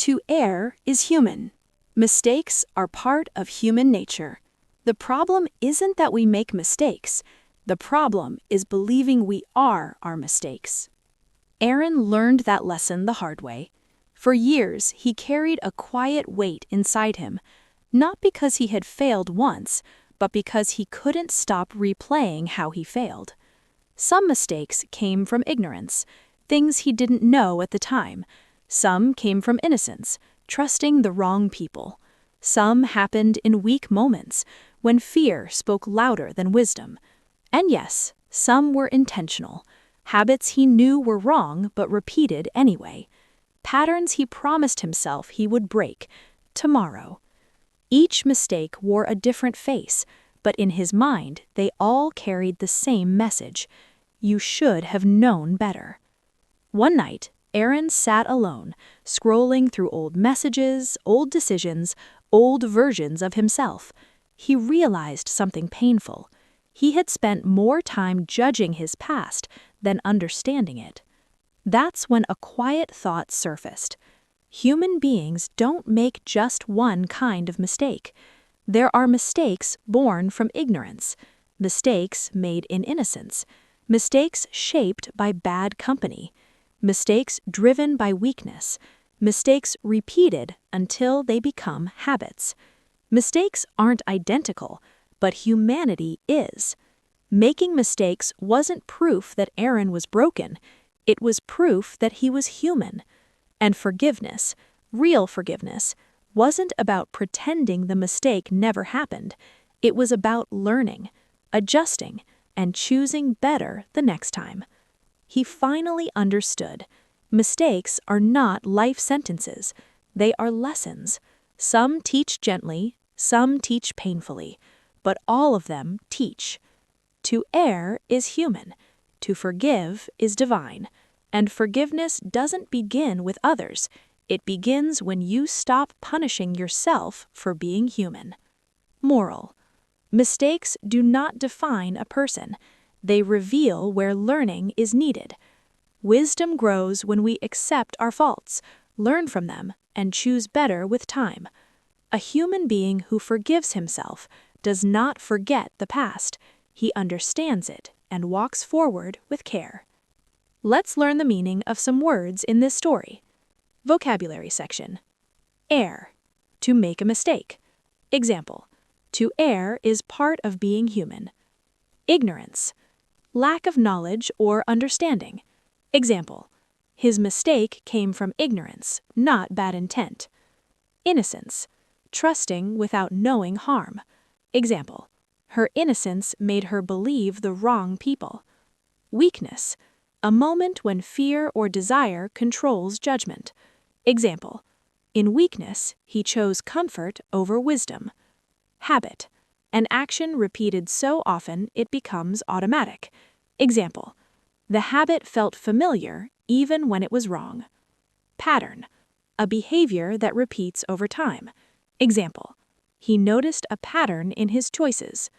To err is human. Mistakes are part of human nature. The problem isn't that we make mistakes. The problem is believing we are our mistakes. Aaron learned that lesson the hard way. For years, he carried a quiet weight inside him, not because he had failed once, but because he couldn't stop replaying how he failed. Some mistakes came from ignorance, things he didn't know at the time. Some came from innocence, trusting the wrong people. Some happened in weak moments, when fear spoke louder than wisdom. And yes, some were intentional, habits he knew were wrong but repeated anyway. Patterns he promised himself he would break tomorrow. Each mistake wore a different face, but in his mind they all carried the same message. You should have known better. One night, Aaron sat alone, scrolling through old messages, old decisions, old versions of himself. He realized something painful. He had spent more time judging his past than understanding it. That's when a quiet thought surfaced. Human beings don't make just one kind of mistake. There are mistakes born from ignorance, mistakes made in innocence, mistakes shaped by bad company, mistakes driven by weakness, mistakes repeated until they become habits. Mistakes aren't identical, but humanity is. Making mistakes wasn't proof that Aaron was broken. It was proof that he was human. And forgiveness, real forgiveness, wasn't about pretending the mistake never happened. It was about learning, adjusting, and choosing better the next time. He finally understood. Mistakes are not life sentences. They are lessons. Some teach gently, some teach painfully, but all of them teach. To err is human. To forgive is divine. And forgiveness doesn't begin with others. It begins when you stop punishing yourself for being human. Moral: mistakes do not define a person. They reveal where learning is needed. Wisdom grows when we accept our faults, learn from them, and choose better with time. A human being who forgives himself does not forget the past. He understands it and walks forward with care. Let's learn the meaning of some words in this story. Vocabulary section. Err, to make a mistake. Example: to err is part of being human. Ignorance, lack of knowledge or understanding. Example: his mistake came from ignorance, not bad intent. Innocence, trusting without knowing harm. Example: her innocence made her believe the wrong people. Weakness, a moment when fear or desire controls judgment. Example: in weakness, he chose comfort over wisdom. Habit, an action repeated so often it becomes automatic. Example: the habit felt familiar even when it was wrong. Pattern, a behavior that repeats over time. Example: he noticed a pattern in his choices.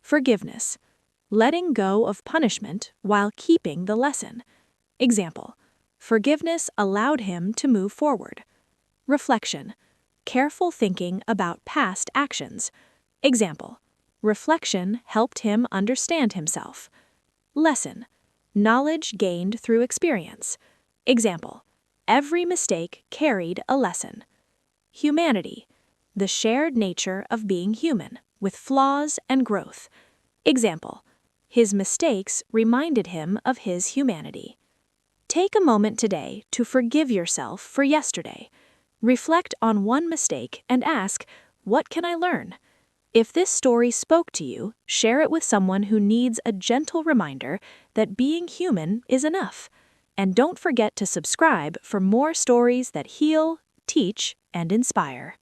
Forgiveness, letting go of punishment while keeping the lesson. Example: forgiveness allowed him to move forward. Reflection, careful thinking about past actions. Example: reflection helped him understand himself. Lesson, knowledge gained through experience. Example: every mistake carried a lesson. Humanity, the shared nature of being human, with flaws and growth. Example: his mistakes reminded him of his humanity. Take a moment today to forgive yourself for yesterday. Reflect on one mistake and ask, what can I learn? If this story spoke to you, share it with someone who needs a gentle reminder that being human is enough. And don't forget to subscribe for more stories that heal, teach, and inspire.